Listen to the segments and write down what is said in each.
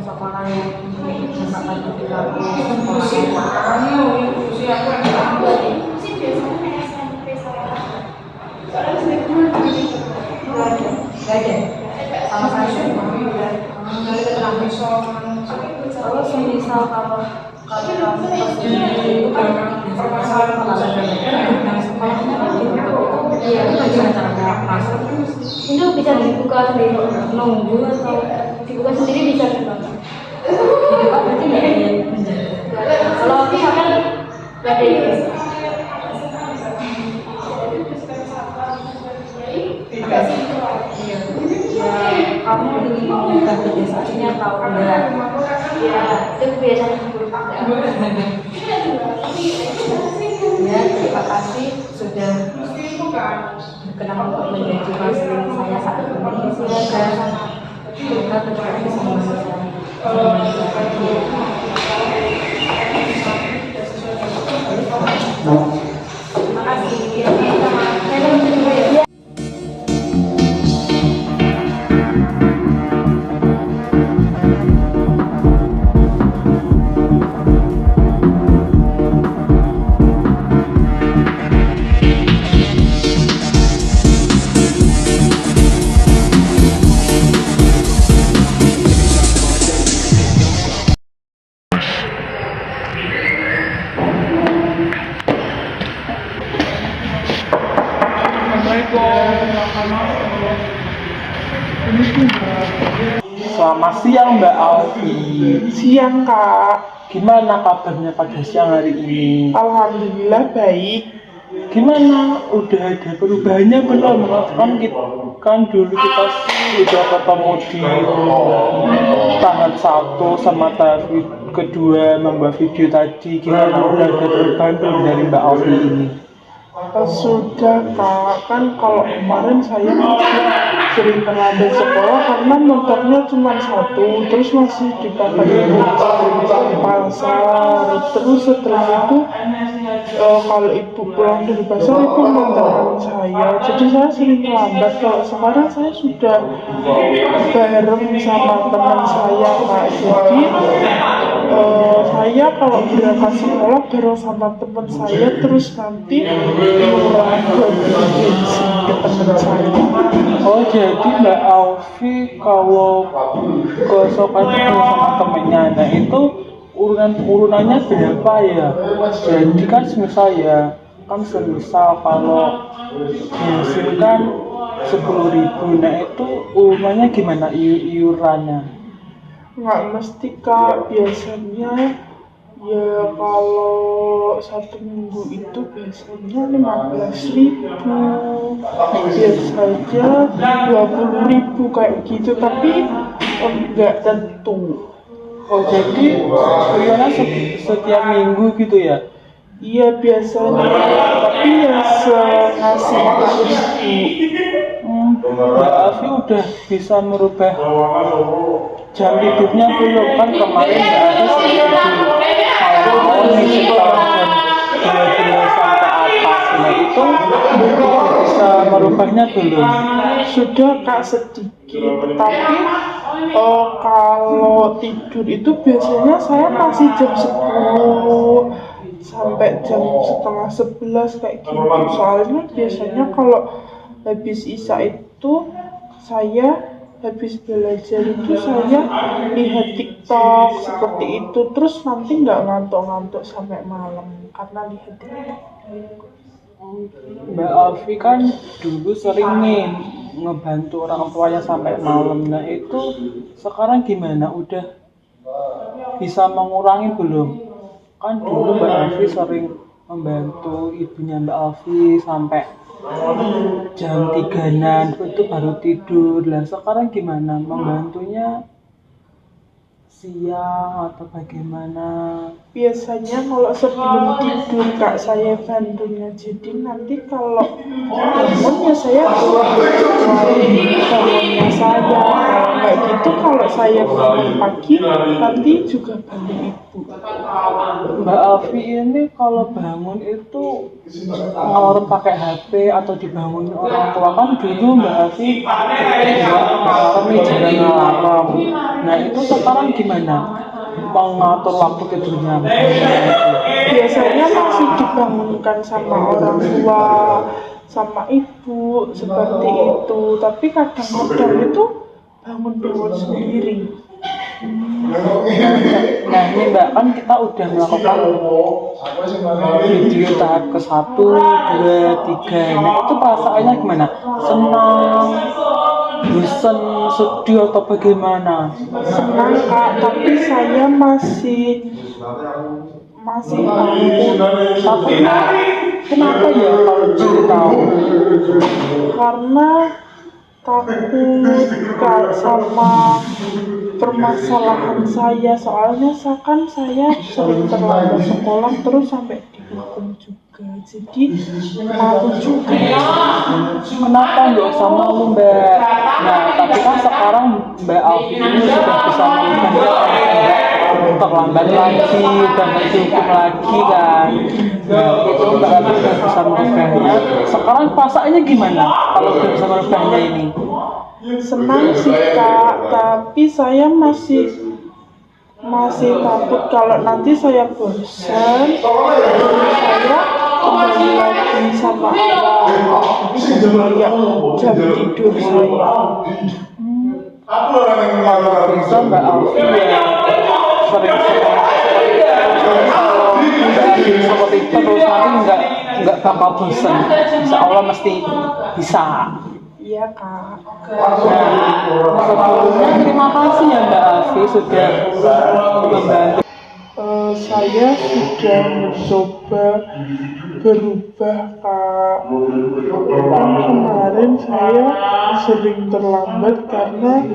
sekolah yang misalkan ketika aku sekolah nggak ada sama sekali kalau semisal kalau kamu itu kan permasalahan sekolahnya iya itu bagaimana cara masuk itu bisa dibuka sendiri nunggu atau dibuka sendiri bisa juga dibuka berarti nggak ada yang menjaga kalau misalkan nggak ada yang kamu ingin mengubah kebiasaannya atau enggak? ya itu biasanya buruk Ya, terima kasih sudah berkenan untuk menjadi muslim saya saat ini. Semoga kita bisa menyelesaikan terima kasih. Selamat siang Mbak Alfi. Siang Kak, Gimana kabarnya pada siang hari ini? Alhamdulillah baik. Gimana? Udah ada perubahannya belum? Kan dulu kita udah ketemu di tahap 1 sama tahap kedua membuat video tadi. Gimana? Udah ada perubahan belum dari Mbak Alfi ini? Sudah Kak, kan kalau kemarin saya masih sering terlambat sekolah karena motornya cuma satu, terus masih dipakai pasar. Terus setelah itu kalau ibu pulang dari pasar ibu mengantarkan saya, jadi saya sering terlambat. Kalau sekarang saya sudah bareng sama teman saya Kak, jadi saya kalau berangkat sekolah bareng sama teman saya, terus nanti bensin ke teman saya. Oh, jadi Mbak Alfi kalau ke sekolah itu sama temennya, nah itu urunannya berapa ya? Jadi kan semisal kalau bensin kan 10.000, nah itu urunannya gimana iurannya? Nggak mesti Kak, biasanya ya kalau satu minggu itu biasanya 15.000, biasanya 20.000 kayak gitu, tapi nggak tentu. Oh, jadi iurannya setiap minggu gitu ya? Iya biasanya, tapi ya sengasih ibu. Mbak Alfi udah bisa merubah jam tidurnya belum? Kan kemarin Mbak Alfi mau sekitar jam 12 sampai atas, nah itu bisa merubahnya belum? Sudah Kak sedikit, tetapi kalau tidur itu biasanya saya masih jam 10 sampai jam setengah 11 kayak gitu. Soalnya biasanya kalau habis isya itu saya habis belajar itu saya lihat TikTok seperti itu, terus nanti nggak ngantuk-ngantuk sampai malam karena lihat TikTok. Mbak Alfi kan dulu sering nih ngebantu orang tuanya sampai malam, nah itu sekarang gimana? Udah bisa mengurangi belum? Kan dulu Mbak Alfi sering membantu ibunya Mbak Alfi sampai jam 3-an itu baru tidur. Lah sekarang gimana? Membantunya siang atau bagaimana? Biasanya kalau sebelum tidur Kak saya bantunya, jadi nanti kalau bangun ya saya bangunnya saya, kayak gitu. Kalau saya bangun pagi nanti juga bantu ibu. Mbak Alfi ini kalau bangun itu ngelarem pakai HP atau dibangunin orang tua? Kan dulu Mbak Alfi ngelarem nih, jangan ngelarem. Nah itu sekarang gimana? gimana mengatur waktu tidurnya? Biasanya masih dibangunkan sama orang tua, sama ibu seperti itu. Tapi kadang-kadang itu bangun-bangun sendiri. Nah ini Mbak, kan kita udah melakukan video tahap ke 1, 2, 3. Nah itu perasaannya gimana? Senang, bosan, sedih atau bagaimana? Senang Kak, tapi saya masih takut. Kenapa ya kalau boleh tahu? Karena takut Kak sama permasalahan saya. Soalnya saya sering terlambat sekolah terus sampai dihukum juga. Jadi malu juga. Kenapa nggak usah malu Mbak? Nah tapi kan sekarang Mbak Alfi ini sudah bisa mengubahnya, terlambat lagi, udah nggak dihukum lagi kan. Nah itu Mbak Alfi udah bisa merubahnya. Sekarang perasaannya gimana kalau udah bisa merubahnya ini? Senang sih Kak, tapi saya masih takut kalau nanti saya bosan, saya kembali lagi sama awal, kayak jam tidur saya. Kalau bisa Mbak Alfi ya sering-sering Mbak Alfi seperti itu terus nanti nggak bakal bosan. Insya Allah mesti bisa. Iya Kak. Nah, sebelumnya terima kasih ya Mbak Alfi sudah membantu. Saya sudah mencoba berubah Kak. Kan kemarin saya sering terlambat karena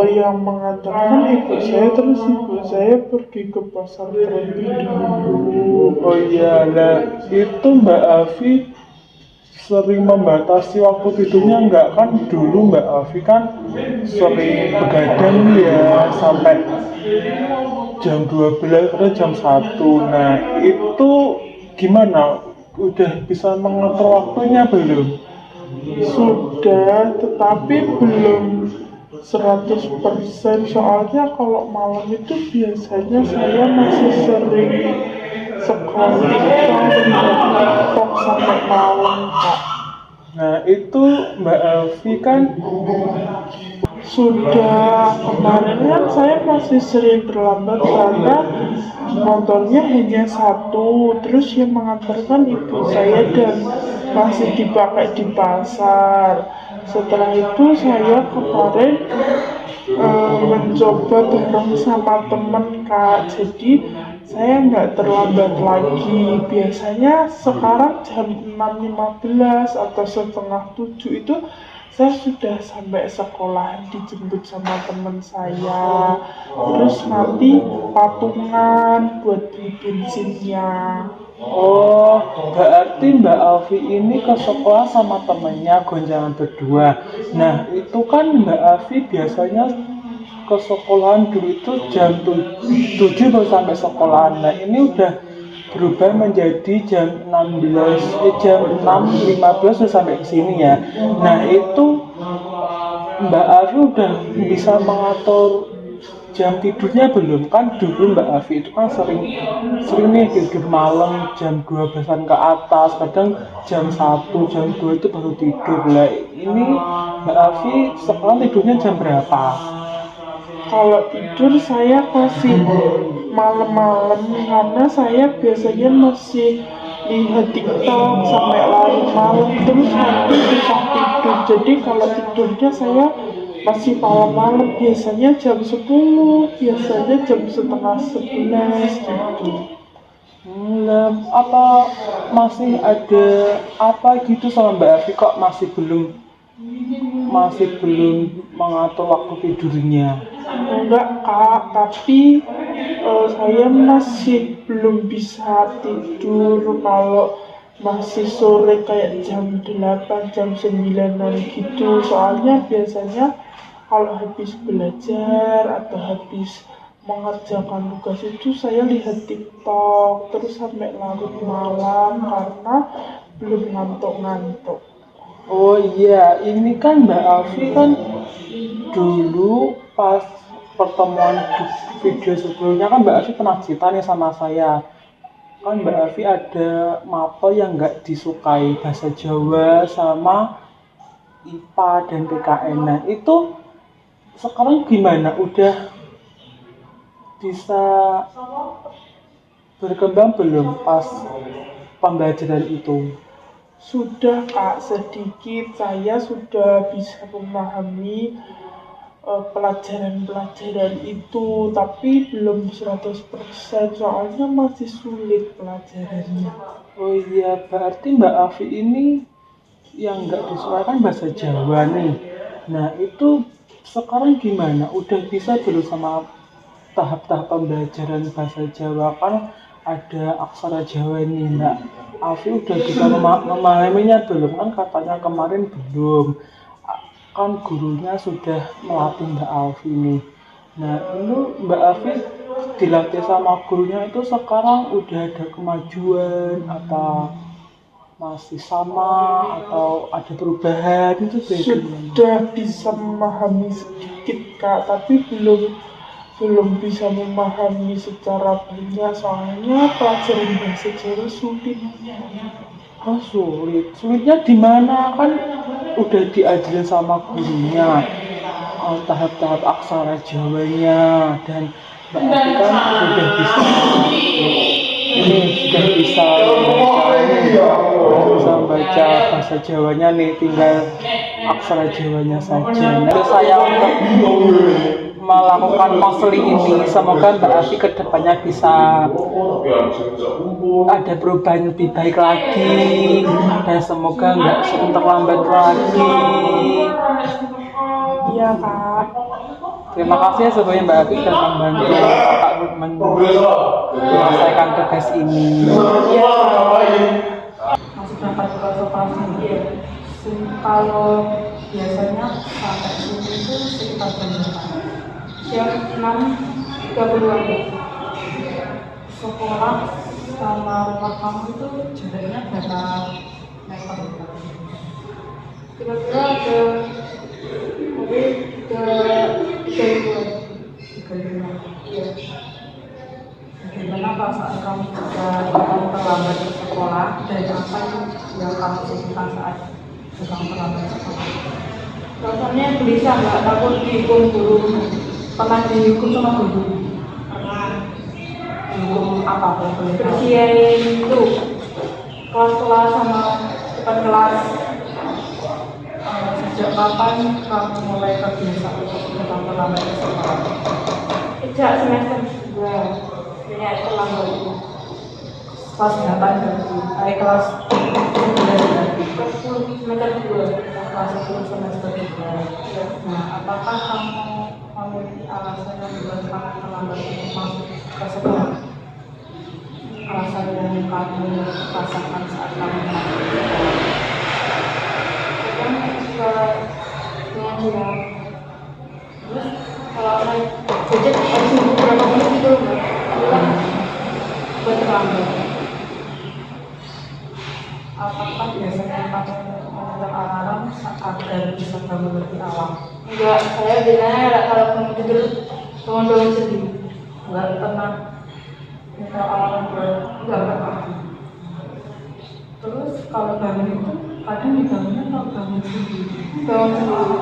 yang mengantarkan ibu saya, terus ibu saya pergi ke pasar terlebih dahulu. Oh iya, nah itu Mbak Alfi sering membatasi waktu tidurnya enggak? Kan dulu Mbak Alfi kan sering begadang ya sampai jam 12 atau jam 1. Nah itu gimana? Udah bisa mengatur waktunya belum? Sudah, tetapi belum 100%. Soalnya kalau malam itu biasanya saya masih sering scroll TikTok sampai malam Kak. Nah itu Mbak Alfi kan Sudah, kemarin kan saya masih sering terlambat karena motornya hanya satu, terus yang mengantarkan ibu saya dan masih dipakai di pasar. Setelah itu saya kemarin mencoba bareng sama temen Kak, jadi saya nggak terlambat lagi. Biasanya sekarang jam 6.15 atau setengah 7 itu saya sudah sampai sekolah, dijemput sama teman saya, terus nanti patungan buat beli bensinnya. oh, berarti Mbak Alfi ini ke sekolah sama temennya gonjangan berdua. Nah itu kan Mbak Alfi biasanya ke sekolahan dulu itu jam 7 baru sampai sekolahan. Nah ini udah berubah menjadi jam 6.15 udah sampai ke sini ya. Nah itu Mbak Alfi udah bisa mengatur jam tidurnya belum? Kan dulu Mbak Alfi itu kan sering nih tidur malam jam 12-an ke atas, kadang jam 1, jam 2 itu baru tidur. Lah ini Mbak Alfi sekarang tidurnya jam berapa? Kalau tidur saya masih malam-malam karena saya biasanya masih lihat TikTok sampai larut malam, terus nanti susah tidur. Jadi kalau tidurnya saya masih malam-malam, biasanya jam 10, biasanya jam setengah 11 gitu. Apa masih ada apa gitu sama Mbak Alfi kok masih belum mengatur waktu tidurnya? Enggak Kak, tapi saya masih belum bisa tidur kalau masih sore kayak jam 8, jam 9-an gitu. Soalnya biasanya kalau habis belajar atau habis mengerjakan tugas itu saya lihat TikTok terus sampai larut malam karena belum ngantuk-ngantuk. Oh iya, ini kan Mbak Alfi kan dulu pas pertemuan di video sebelumnya kan Mbak Afi pernah cerita nih sama saya. Kan Mbak Afi ada mapel yang nggak disukai, bahasa Jawa sama IPA dan PKN. Nah itu sekarang gimana? Udah bisa berkembang belum pas pembelajaran itu? Sudah Kak, sedikit saya sudah bisa memahami pelajaran-pelajaran itu, tapi belum 100% soalnya masih sulit pelajarannya. Oh iya, berarti Mbak Afi ini yang nggak disukai kan bahasa Jawa nih. Nah itu sekarang gimana? Udah bisa belum sama tahap-tahap pembelajaran bahasa Jawa? Kan ada aksara Jawa nih Mbak Afi udah bisa memahaminya belum? Kan katanya kemarin belum. Kan gurunya sudah melatih Mbak Afi nih. Nah itu Mbak Afi dilatih sama gurunya itu sekarang udah ada kemajuan atau masih sama atau ada perubahan itu bagaimana? Sudah bisa memahami sedikit Kak, tapi belum bisa memahami secara banyak soalnya pelajaran bahasa Jawa sulit. Oh sulit, sulitnya di mana kan udah diajarin sama gurunya tahap-tahap aksara Jawanya dan Mbak Afi kan sudah bisa ini sudah bisa membaca bahasa Jawanya nih tinggal aksara Jawanya saja. Nah, saya untuk melakukan konseling ini semoga Mbak Afi kedepannya bisa ada perubahan lebih baik lagi dan semoga nggak terlambat lagi. Iya Kak. Terima kasih ya sebelumnya Mbak Afi sudah membantu Kakak menyelesaikan tugas ini. Iya. Masih berangkat ke sekolah ya. Kalau biasanya sampai sini itu sekitar jam berapa? Jam 6.30-an. Sekolah sama rumah kamu itu jaraknya berapa meter? Kira-kira ada mungkin 3 ribuan. 3 Iya. Bagaimana perasaan kamu jika kamu terlambat ke sekolah dan apa yang kamu lakukan saat kamu terlambat ke sekolah? Rasanya gelisah, nggak takut dihukum guru. Pernah dihukum sama guru? Pernah. Dihukum apa? Boleh tahu? Bersihin itu kelas-kelas sama depan kelas. Sejak kapan kamu mulai terbiasa untuk datang terlambat ke sekolah? Sejak semester 2. Ini terlambat. Kelas berapa berarti? Kelas 11 berarti? Kelas 10 semester 2. Kelas 10 semester 3. Nah, apakah kamu memiliki alasan yang membuat kamu terlambat untuk masuk ke sekolah? Alasan yang kamu rasakan saat kamu masuk ke sekolah? Kadang suka dengan terus kalau naik gadget harus nunggu berapa menit gitu nggak? Itu kan buat terlambat. Apakah biasanya kamu memutar alarm agar bisa bangun lebih awal? Enggak, saya biasanya kalau bangun tidur bangun sendiri. Enggak pernah minta alarm buat Enggak pernah. terus kalau bangun itu kadang dibangunnya atau bangun sendiri? Bangun sendiri.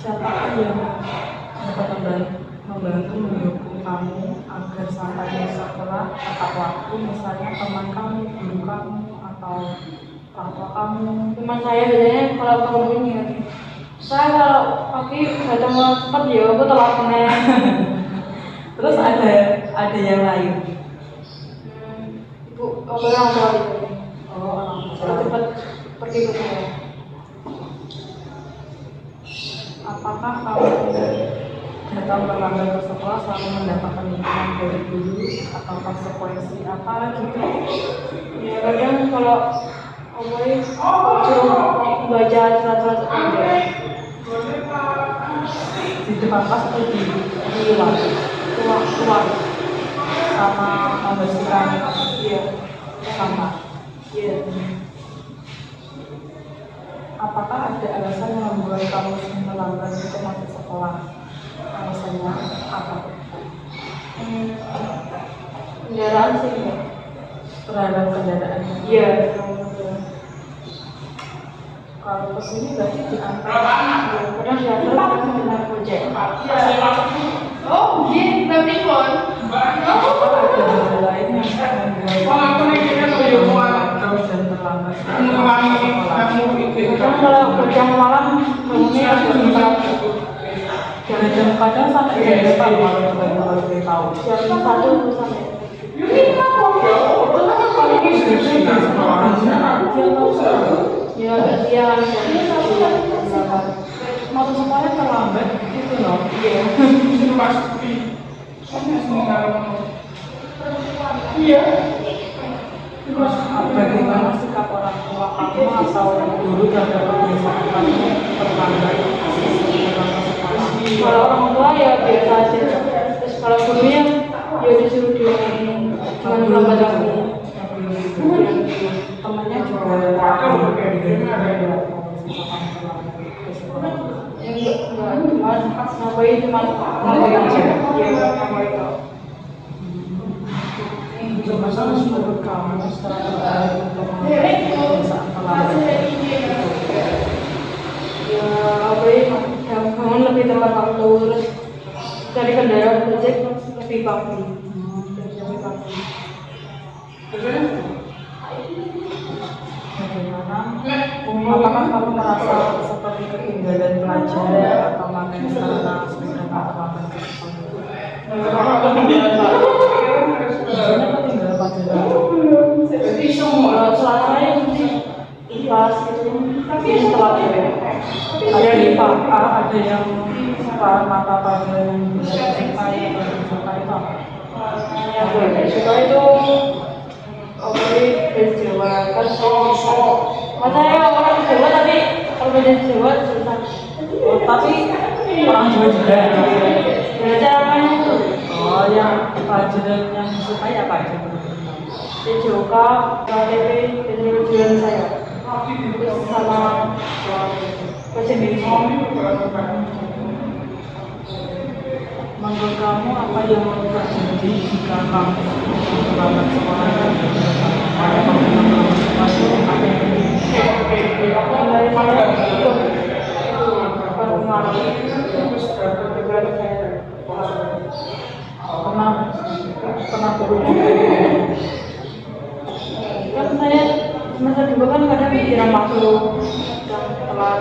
Siapa yang dapat membantu mendukung kamu agar sampai di sekolah tepat waktu, misalnya teman kamu, guru kamu, atau orang tua kamu? Teman saya biasanya kalau bangun ini saya kalau pagi datang mau cepat ya aku telat nih. Terus ada yang lain? Ibu orang tua itu. Oh, orang tua. Saya cepat pergi ke sekolah. Apakah kamu datang terlambat ke sekolah selalu mendapatkan hukuman dari guru atau konsekuensi apa gitu? Ya kadang kalau omongin suruh baca surat-surat aja Di depan kelas atau di luar? keluar. Sama membersihkan Iya, sampah. iya. Apakah ada alasan yang membuat kamu terlambat untuk masuk sekolah? sekolah. Alasannya apa? Kendaraan sih enggak. Terhadap kendaraan. Iya. Kalau kesini berarti diantar. Kadang diantar kadang dengan ojek. Oh, dia telepon. Ada hal lain yang membuat dan terlambat. Kadang kalau kerjaan malam bangunnya agak telat. Kadang sampai jam berapa kalau boleh tahu? Jam 1 sampai. Ya agak siang. Motor semuanya terlambat gitu loh. Iya. Iya. Terus bagaimana sikap orang tua kamu atau guru terhadap kebiasaan kamu terlambat dalam sekolah? Kalau orang tua ya biasa aja. Terus kalau gurunya ya disuruh diomongin cuma lambat lagi. Temennya juga ada Enggak cuma ngapain cuma ngapain aja. Ya ngapain tau. Gimana menurut kamu strategi untuk mengatasi kebiasaan terlambat? Ya ngapain bangun lebih tepat waktu terus cari kendaraan ojek lebih pagi. Lebih pagi. Bagaimana? Apakah kamu merasa seperti ketinggalan pelajaran atau makin karena sudah terlambat ke sekolah? Biasanya ketinggalan pelajaran. Selama saya ikhlas itu telat ya. Ada di PA, ada yang mata pelajaran yang bisa disukai atau disukai itu apa? Yang gue suka itu bahasa Jawa kan saya orang Jawa tapi kalau bahasa Jawa susah. Oh, tapi orang Jawa juga. Baca namanya itu Oh, yang pelajaran yang disukai apa aja menurut kamu? TJOK, KTP, dan tujuan saya. Terus sama bahasa Indonesia. Menurut kamu apa yang terjadi jika kamu terlambat sekolah dan ada pengalaman masuk apa yang terjadi? Dari mana itu pengaruh Pernah berujuk kan saya semester 2 kan kadang pikiran masuk dan telat.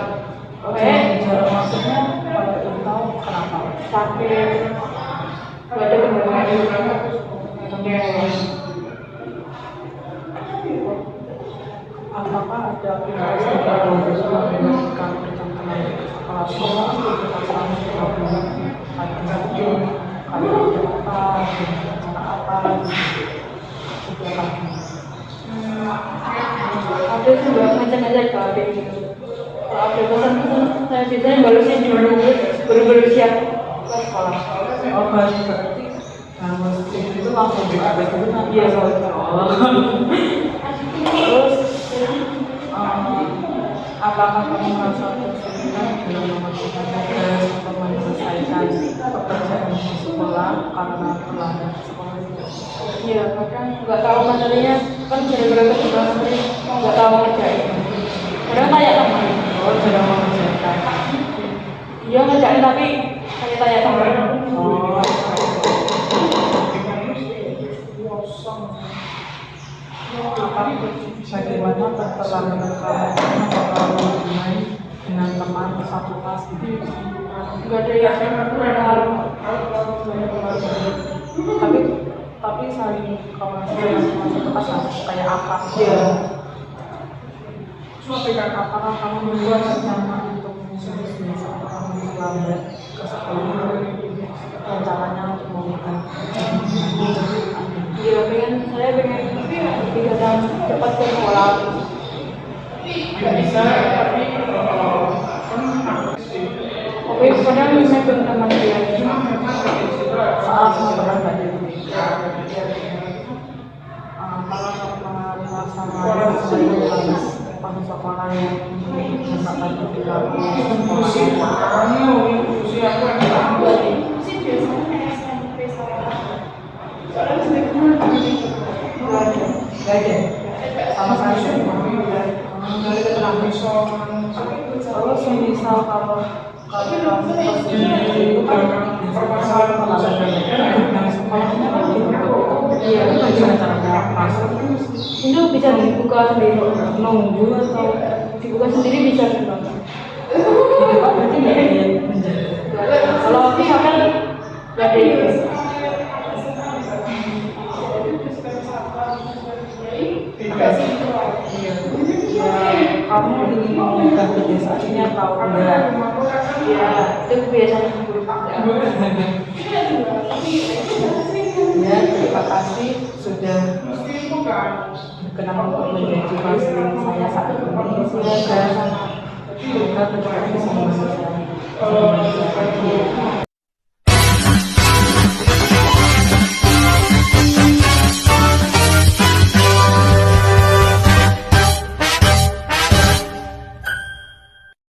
jarak masuknya kalau belum tahu kenapa? Sakit gak ada kendala. Apakah ada aplikasi yang bisa memberikan perjalanan ke sekolah sekolah aktivitas kamu sebelum kayak apa, cara apa, setiap pagi? Ada juga ngecek-ngecek ke HP gitu. Kalau ada pesan-pesan saya biasanya balesin dulu baru siap ke sekolah. Oh, berarti harus itu langsung diambil dulu nanti. Iya, Terus, apakah kamu merasa kesulitan dalam mengerjakan tugas atau menyelesaikan pekerjaan di sekolah karena terlambat sekolah? Iya, kadang nggak tahu materinya kan gara-gara kedua materi nggak tahu ngerjain. Kadang tanya teman. Oh, jarang mengerjakan. Iya ngerjain tapi tanya teman. Oh, bagaimana keterlambatan kamu kalau bermain dengan teman satu kelas gitu? Nggak ada yang pengaruh. Tapi saling komunikasi satu kelas harus kayak apa? Iya. Apakah kamu membuat rencana untuk mengisi saat kamu terlambat ke sekolah? Rencananya untuk memberikan Iya saya pengen kegiatan cepat ke sekolah. Oke, kadang megang teman dia. saat pernah nggak kalau sama pas sekolah yang merupakan ketika sama saya. Kalau semisal kalau kamu itu kan sekolahnya Iya. gimana caranya masuk? Itu bisa dibuka sendiri, nunggu atau dibuka sendiri bisa juga. Berarti nggak ada yang menjaga. Kalau misalkan nggak ada yang Ya, kamu ingin mengubah kebiasaannya atau enggak? ya itu biasanya Ya, terima kasih sudah berkenan untuk menjadi pasien saya saat ini. Semoga kita tetap bisa bersama.